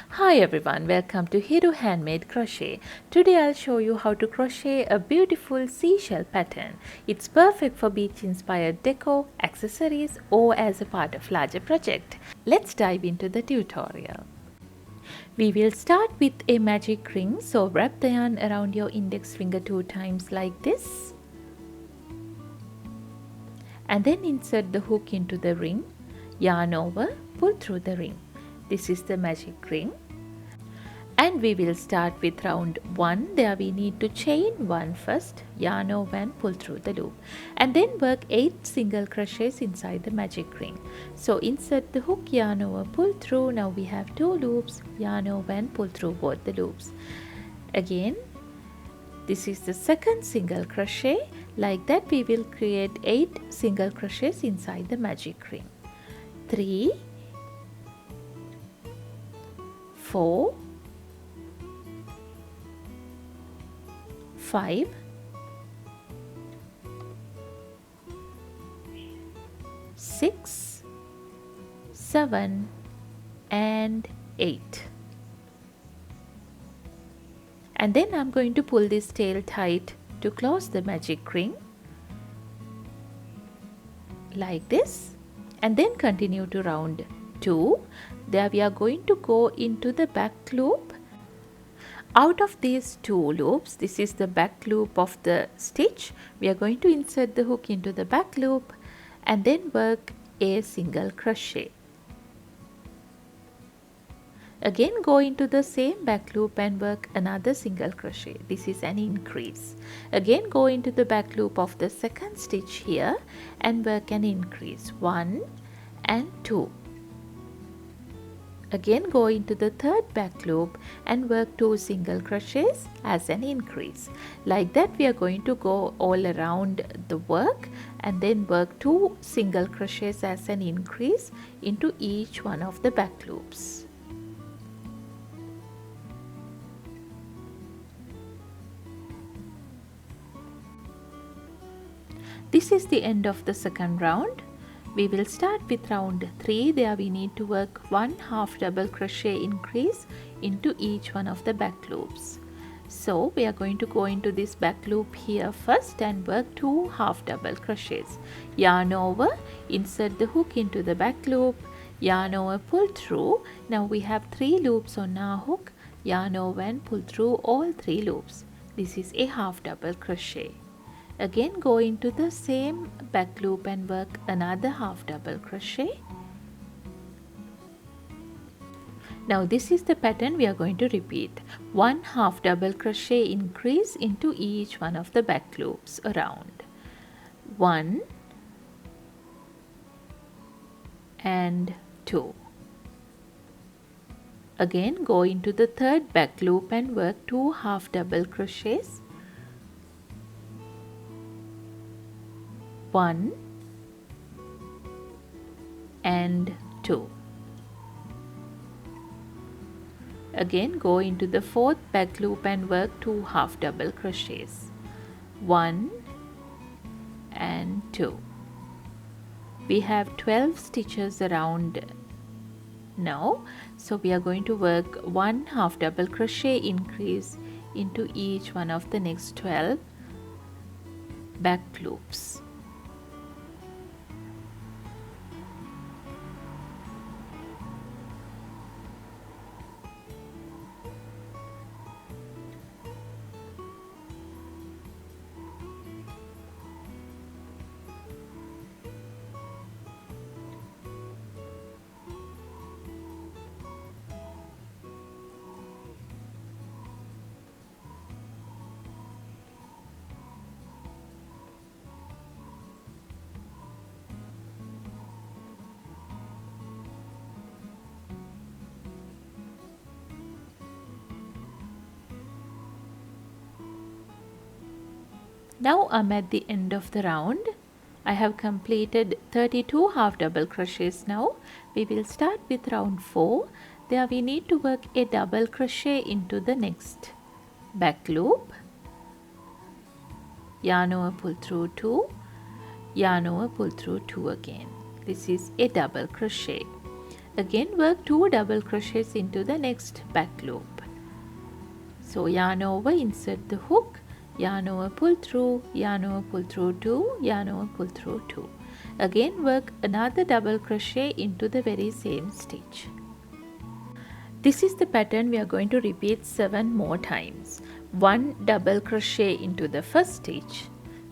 Hi everyone, welcome to Hero Handmade Crochet. Today I'll show you how to crochet a beautiful seashell pattern. It's perfect for beach inspired decor, accessories or as a part of larger project. Let's dive into the tutorial. We will start with a magic ring, so wrap the yarn around your index finger 2 times like this. And then insert the hook into the ring, yarn over, pull through the ring. This is the magic ring. And we will start with round 1. There we need to chain 1 first, yarn over and pull through the loop, and then work 8 single crochets inside the magic ring. So insert the hook, yarn over, pull through. Now we have 2 loops, yarn over and pull through both the loops. Again, this is the second single crochet. Like that we will create 8 single crochets inside the magic ring. 3, 4, 5, 6, 7 and 8. And then I'm going to pull this tail tight to close the magic ring like this, and then continue to round 2. There we are going to go into the back loop. Out of these 2 loops, this is the back loop of the stitch. We are going to insert the hook into the back loop and then work a single crochet. Again go into the same back loop and work another single crochet. This is an increase. Again go into the back loop of the second stitch here and work an increase, 1 and 2. Again go into the third back loop and work 2 single crochets as an increase. Like that we are going to go all around the work and then work 2 single crochets as an increase into each one of the back loops. This is the end of the second round. We will start with round 3. There we need to work 1 half double crochet increase into each one of the back loops. So we are going to go into this back loop here first and work 2 half double crochets. Yarn over, insert the hook into the back loop, yarn over, pull through. Now we have 3 loops on our hook, yarn over and pull through all 3 loops. This is a half double crochet. Again go into the same back loop and work another half double crochet. Now this is the pattern we are going to repeat. 1 half double crochet increase into each one of the back loops around. 1 and 2. Again go into the third back loop and work 2 half double crochets. 1 and 2. Again go into the fourth back loop and work 2 half double crochets. 1 and 2. We have 12 stitches around now, so we are going to work 1 half double crochet increase into each one of the next 12 back loops. Now I'm at the end of the round. I have completed 32 half double crochets now. We will start with round 4. There we need to work a double crochet into the next back loop. Yarn over, pull through 2, yarn over, pull through 2 again. This is a double crochet. Again work 2 double crochets into the next back loop. So yarn over, insert the hook, yarn over, pull through, yarn over, pull through 2, yarn over, pull through 2. Again work another double crochet into the very same stitch. This is the pattern we are going to repeat 7 more times. 1 double crochet into the first stitch,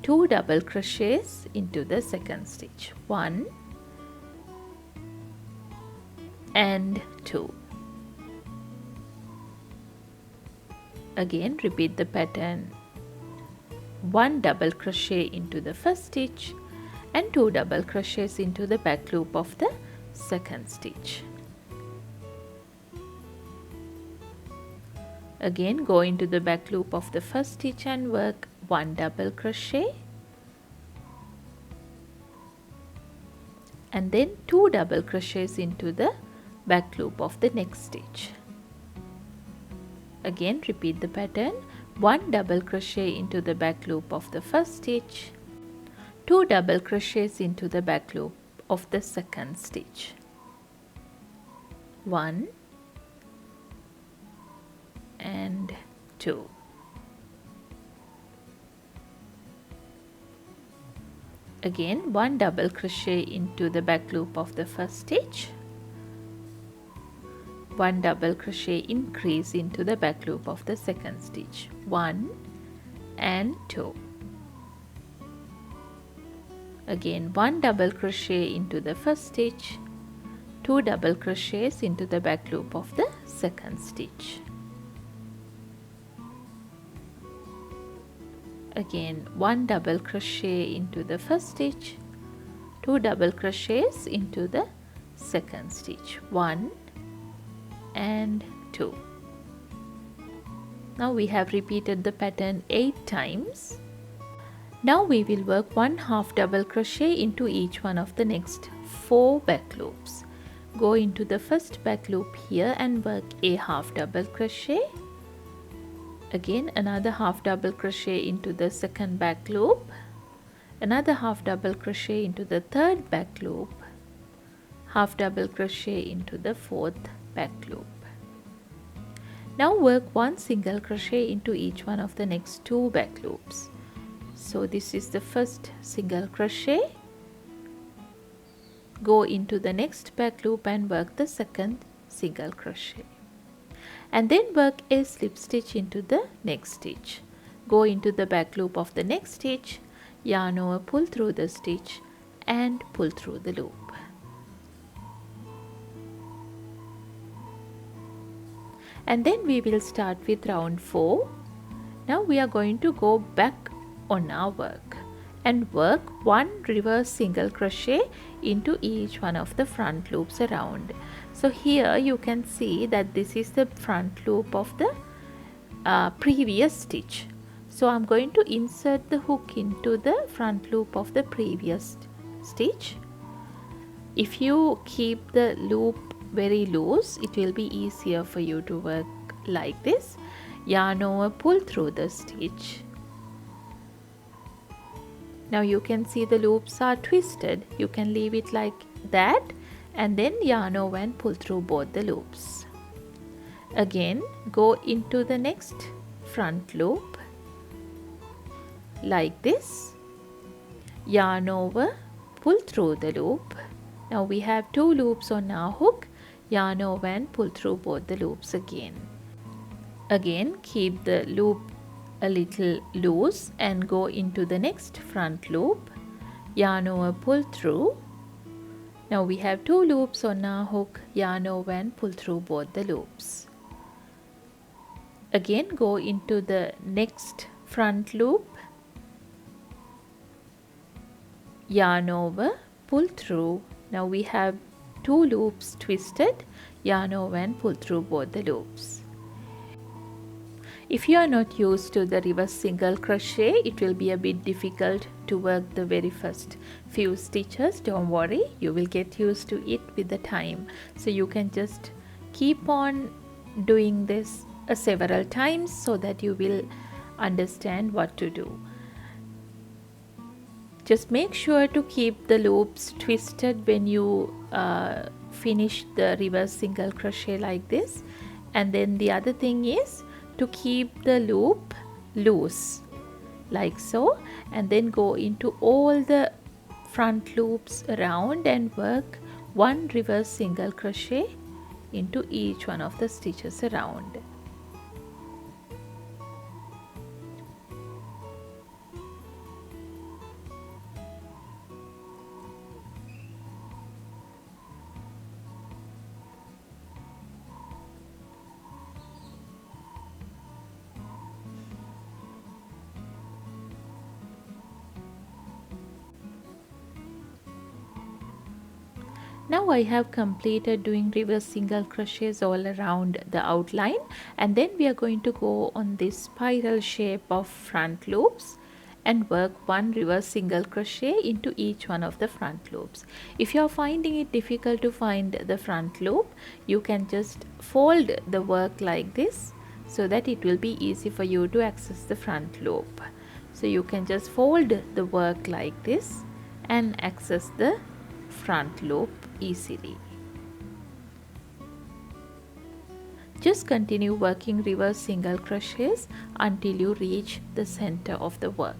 2 double crochets into the second stitch, 1 and 2. Again repeat the pattern. 1 double crochet into the first stitch and 2 double crochets into the back loop of the second stitch. Again go into the back loop of the first stitch and work 1 double crochet and then 2 double crochets into the back loop of the next stitch. Again repeat the pattern. 1 double crochet into the back loop of the first stitch, 2 double crochets into the back loop of the second stitch, 1 and 2. Again 1 double crochet into the back loop of the first stitch, 1 double crochet increase into the back loop of the second stitch, 1 and 2. Again 1 double crochet into the first stitch, 2 double crochets into the back loop of the second stitch. Again 1 double crochet into the first stitch, 2 double crochets into the second stitch, 1 and 2. Now we have repeated the pattern 8 times. Now we will work 1/2 double crochet into each one of the next 4 back loops. Go into the first back loop here and work a 1/2 double crochet. Again another 1/2 double crochet into the second back loop, another 1/2 double crochet into the third back loop, 1/2 double crochet into the fourth back loop. Now work 1 single crochet into each one of the next 2 back loops. So this is the first single crochet. Go into the next back loop and work the second single crochet. And then work a slip stitch into the next stitch. Go into the back loop of the next stitch, yarn over, pull through the stitch and pull through the loop. And then we will start with round 4. Now we are going to go back on our work and work 1 reverse single crochet into each one of the front loops around. So here you can see that this is the front loop of the previous stitch. So I'm going to insert the hook into the front loop of the previous stitch. If you keep the loop very loose, it will be easier for you to work like this. Yarn over, pull through the stitch. Now you can see the loops are twisted. You can leave it like that and then yarn over and pull through both the loops. Again go into the next front loop like this, yarn over, pull through the loop. Now we have 2 loops on our hook, yarn over and pull through both the loops again. Again keep the loop a little loose and go into the next front loop, yarn over, pull through. Now we have 2 loops on our hook, yarn over and pull through both the loops. Again go into the next front loop, yarn over, pull through. Now we have 2 loops twisted, yarn over and pull through both the loops. If you are not used to the reverse single crochet, it will be a bit difficult to work the very first few stitches. Don't worry, you will get used to it with the time. So you can just keep on doing this several times so that you will understand what to do. Just make sure to keep the loops twisted when you finish the reverse single crochet like this. And then the other thing is to keep the loop loose like so, and then go into all the front loops around and work one reverse single crochet into each one of the stitches around. Now I have completed doing reverse single crochets all around the outline, and then we are going to go on this spiral shape of front loops and work one reverse single crochet into each one of the front loops. If you are finding it difficult to find the front loop, you can just fold the work like this so that it will be easy for you to access the front loop. So you can just fold the work like this and access the front loop easily. Just continue working reverse single crochets until you reach the center of the work.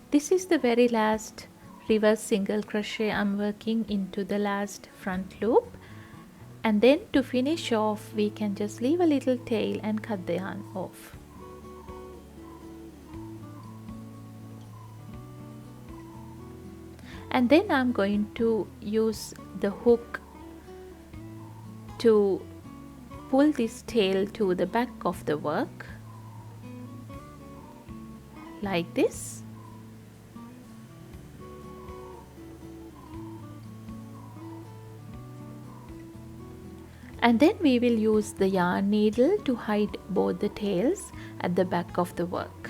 This is the very last reverse single crochet I'm working into the last front loop, and then to finish off we can just leave a little tail and cut the yarn off. And then I'm going to use the hook to pull this tail to the back of the work like this. And then we will use the yarn needle to hide both the tails at the back of the work.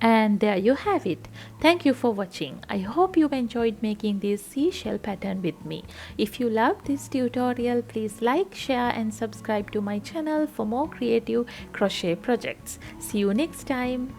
And there you have it. Thank you for watching. I hope you enjoyed making this seashell pattern with me. If you loved this tutorial, please like, share and subscribe to my channel for more creative crochet projects. See you next time.